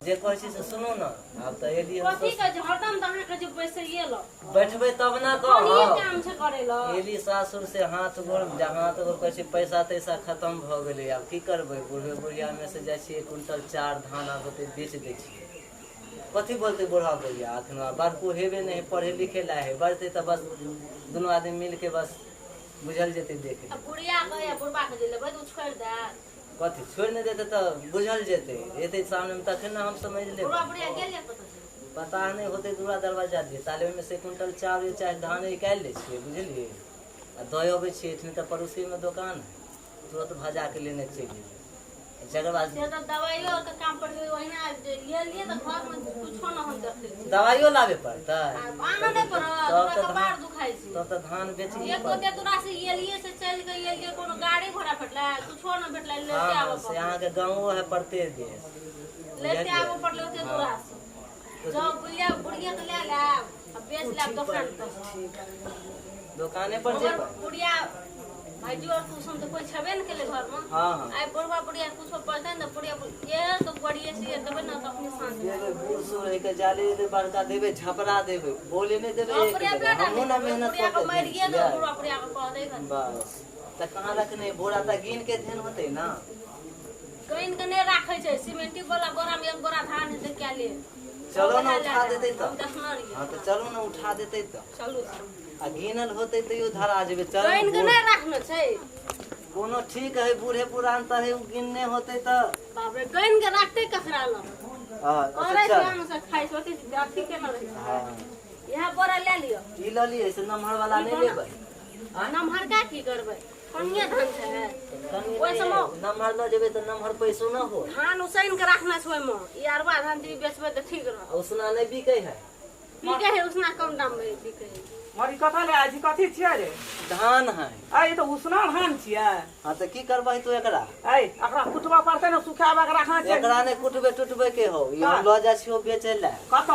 जे कहै छी से सुनो ना। अब त एली हम कथी के हरदम दहा के जे पैसे ये लो बैठबे तब ना कोनी कह काम से करे लो। एली सासुर से हाथ गोड़ जहां तो कहै छी पैसा तैसा खत्म भ गेलै। अब की करबै बूढ़े बुढ़िया में से जाइ छी 1 क्विंटल 4 धान आबते बेच दै छी। कथी बोलते बूढ़ा बुढ़िया अखन बड़को हेबे नहीं पढ़े लिखे ला है बढ़ते त बस दोनों आदमी मिल के बस बुझल जेते देखे। अब बुढ़िया कहे बुढ़बा के जे लेबै तो छोड़ दे कथी छोड़ नहीं देते तो बुझल जेते एते सामने में तखन ना हम समझ ले। बुढ़ा बुढ़िया गेल पता नहीं होते दूरा दरवाजा दिए ताले में से क्विंटल 4 या 5 धान निकाल ले छिए बुझलिए आ दय अबै छिए इतने त पड़ोसी में दुकान है तुरंत भजा के लेने चली जगह बाद से तो दवाइयो के काम पड़ गई ओहिना ये लिए तो घर में कुछो न हम करते दवाइयो लावे पड़ता आना नहीं पड़ो हमरा कपार दुखाई छी तो धान बेच एक गोटे तोरा से ये लिए से चल गई ये लिए कोनो गाड़ी घोड़ा फटला कुछो न भेटला लेते आबो से यहां के गांव है पड़ते दे लेते आबो पड़ले होते तोरा से जो बुढ़िया बुढ़िया के ले ला अब बेच ला दुकान पर दुकाने पर जे बुढ़िया भाई जी और कुछ हम तो कोई छबे न केले घर में हां आई बुढ़वा बुढ़िया कुछ पड़ता न बुढ़िया ये तो बढ़िया से देबे न तो अपनी शांत ये बूढ़ सूढ़ है के जाले दे बड़का देबे झपरा देबे बोले नहीं देबे हम ना मेहनत बुढ़िया को मार गया तो बुढ़वा बुढ़िया को कह दे बस त कहां रखने बोरा त गिन के धेन होते ना कहीं के नहीं राखे छै सीमेंटी वाला बोरा में एक बोरा धान है क्या ले चलो ना उठा देते तो हां तो चलो ना उठा देते तो चलो आ गिनल होते तो यो धरा जेबे चल कहीं के नहीं रखना छै कोनो ठीक है बूढ़े पुरान त है गिनने होते तो बाप रे कहीं के रखते कखरा लो हां और अच्छा जान से खाई सोते अथी के न रही हां यहां बोरा ले लियो ई ल लिए से नमहर वाला नहीं लेबै नमहर का की करबै कनिया धान है ओइ समय नमहर ल जेबे तो नमहर पैसो न हो धान उसैन के रखना छै में ई अरबा धान दी बेचबे त ठीक रह उसना नहीं बिकै है बिकै है उसना कम दाम में बिकै है मरी कथा ले आज कथी छियै रे धान है आई तो उसना धान छियै हां त की करबै तू एकरा आई एकरा कुटबा पड़तै न सुखाबा के रखना छै एकरा ने कुटबे टुटबे के हो ई हम ल जा छियो बेचे ला कत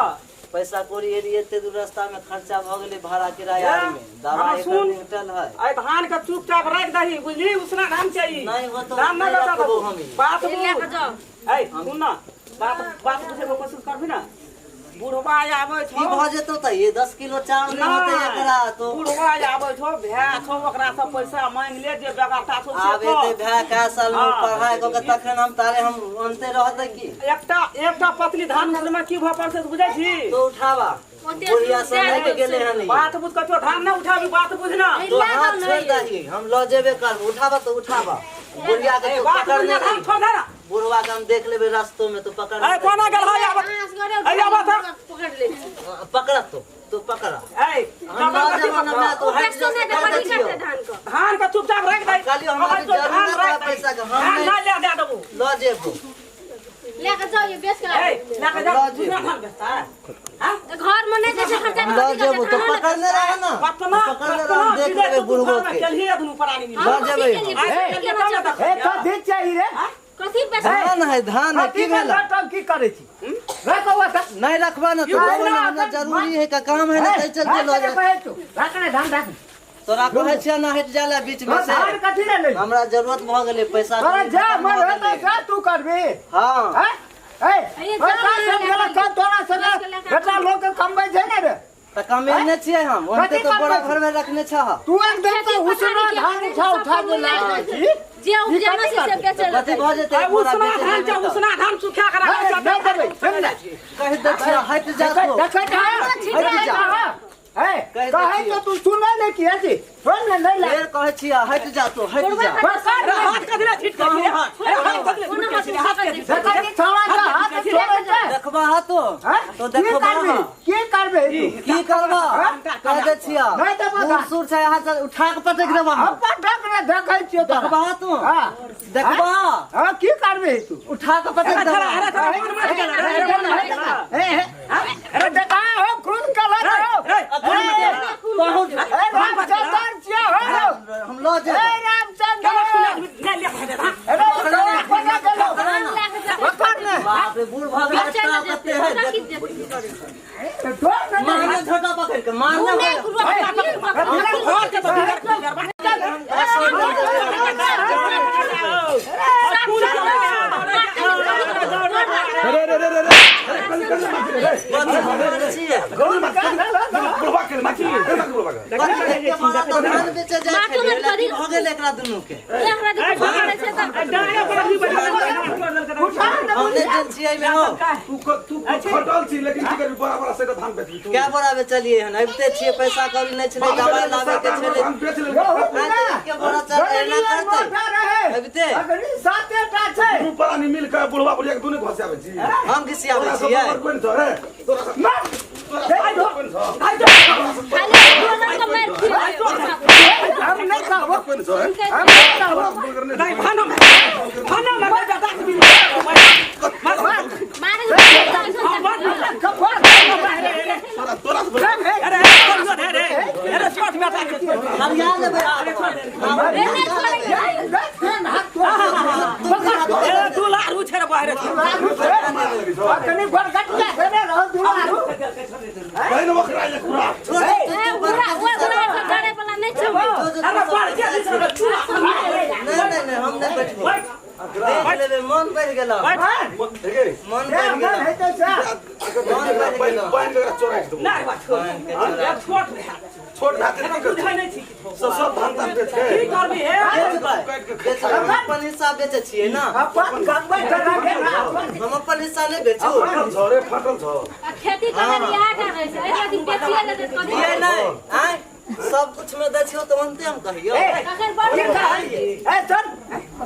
पैसा कोरी एरी एते दूर रास्ता में खर्चा भ गेले भाड़ा किराया में दवाई का होटल है आई धान के चुपचाप रख दही बुझली उसना धान चाहिए नहीं हो तो दाम न रखबो बता हम बात लेके जाओ आई सुन ना बात बुझे को कोशिश करबी ना बुढ़वा आबै की छौ भ जेतो त ये 10 किलो चावल नहीं होते एकरा तो बुढ़वा आबै छौ भै छौ ओकरा से पैसा मांग ले जे बेगाता छौ से आबे ते भै का साल में पढ़ाई को के तखन हम तारे हम अंते रहते की एकटा पतली धान में की भ पड़ते बुझै छी तो उठावा बुढ़िया समय के गेले हनी बात बुझ कतो धान न उठाबी बात बुझना तो हाथ छोड़ दही हम ल जेबे कर उठावा तो उठावा बुढ़िया के तो पकड़ने धान छोड़ दे ना बुढ़वा के हम देख लेबे रास्तों में तो पकड़ ए कोना गेल है आब पकड़ ले पकड़ा तो पकड़ा ए हम ना जमाना में तो हट सुने के बड़ी करते धान का चुपचाप रख दे खाली हमारे जरूरत है पैसा का हम ना ले दे देबो ल जेबो लेके जाओ ये बेच के ए लेके जा दूसरा धान बेचता है हां घर में नहीं जैसे खर्चा ल जेबो तो पकड़ने रहा ना पकड़ने रहा देख लेबे बुढ़बो के चलिए अदनु परानी में ल जेबे ए कथी चाहिए रे कथी पैसा धान है की भेला तब की करे छी रखवा त नहीं रखबा ना तो हमरा जरूरी है का काम है ना चल के लो जा रखने धान रख तोरा कहै छिया ना हट जाला बीच में से धान कथी ले ले हमरा जरूरत भ गेले पैसा तोरा जा मन होता का तू करबे हां हैं ए पैसा सब गेला का तोरा से बेटा लोग के कमबै छै ने रे त कमेने छियै हम ओते तो बड़ा घर में रखने छ तू एकदम तो उसना धान उठा के ला छी जे उपजाना से बेचे कथि भ जेते पूरा बेचे उसना धान सुखा के रख दे देबे समझ कह दे छिया हट जा तो हट जा ए कहे तो तू सुन ले कि ऐसे सुन ले नहीं फेर कहै छिया हट जा तो हट जा हाथ कदिला छिट के हाथ कदिला सरकार के छवा का हाथ छोड़ दे देखबा तो देखबा की करबे की करबा कह दे छिया नहीं देबा सुर से हाथ उठा के पटक देबा हम पटक ने देखै छियो तो देखबा तो हां देखबा हां की करबे तू उठा के पटक देबा अरे देखा हो खून का लगा बहुत रामचंद्र छिया हो हम लो जे रामचंद्र अरे पकड़ ले बाप रे बूढ़ भाग एक्स्ट्रा करते हैं मारना छोटा पकड़ के मारना अरे बुढ़वा के माटी बुढ़वा के धान बेचे जाए छे हो गेल एकरा दुनू के एकरा जे पकड़े छै त हमने एजेंसी में हो तू खटल छी लेकिन की करबी बड़ा से धान बेचबी तू क्या बड़ा बेचलिए हन अबते छिए पैसा कौड़ी नहीं छले दवाई लावे के छले धान बेच ले के बड़ा चल एना करते अबते अगर साते टा छै तू परा नि मिल के बुढ़वा बुढ़िया के दुने घसे आबै छी हम किसी आवे छिए कोन छ रे तोरा कोन छ खाली बोलर के मार खिलाए हम नहीं कहबो कोन छ हम नहीं कहबो नहीं भानो में बेटा दास भी मारे तोरा अरे शॉट में अटैक हम यहां लेबे तू लारू छे रे बाहर कनी गटगट के रे रह दुलारू बहन बकरा ले पूरा बुरा वो बुरा करे वाला नहीं छै अरे बाहर के नहीं हम नहीं बैठबो देख लेबे मन बढ़ गेल मन बढ़ गेल है तो सा बहन के चोराई दो नहीं बात छोट छोट भात नहीं कर सब धान धान बेच के की करबी हे हम अपन हिस्सा बेचे छिए ना अपन गंबै करा के ना हम अपन हिस्सा नहीं बेचू फाटल छ रे फाटल छ खेती करे बियाह करे छै एकरा दिन बेचिए ले त ये नहीं आय सब कुछ में दे छियो तो अंते हम कहियो अगर बढ़ कहलिए ए चल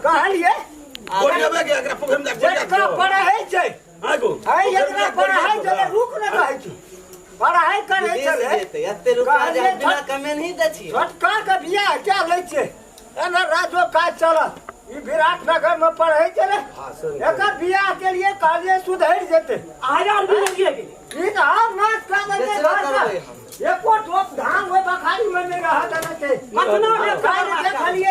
कहलिए बोलिए के एकरा पोखर में जा एकरा पढ़ाई छै आगो है एकरा पढ़ाई चले रुक न कहै छी पढ़ाई करे चले एते रुपया जा बिना कमे नहीं दे छियो छोटका के बियाह क्या लै छै एना राजो काज चलत ई विराटनगर में पढ़ै चले एकर बियाह के लिए कहलिए सुधरि जेते हजार भी लगिए ई त हम नाच का दे घर एको टोप धान होय बखारी में नहीं रहत न छै अपना काहे देखलिए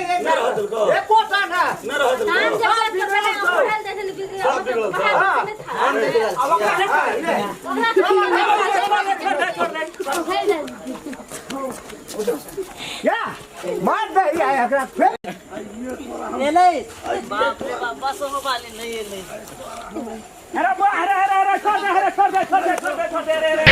एको टा ना न रह दे धान जब के पहले उठाल दे देन बिक्री हम नहीं गेल अब या मार दे एकरा फेर एले बाप रे बाप बस हो वाली नहीं एले अरे छोड़ दे रे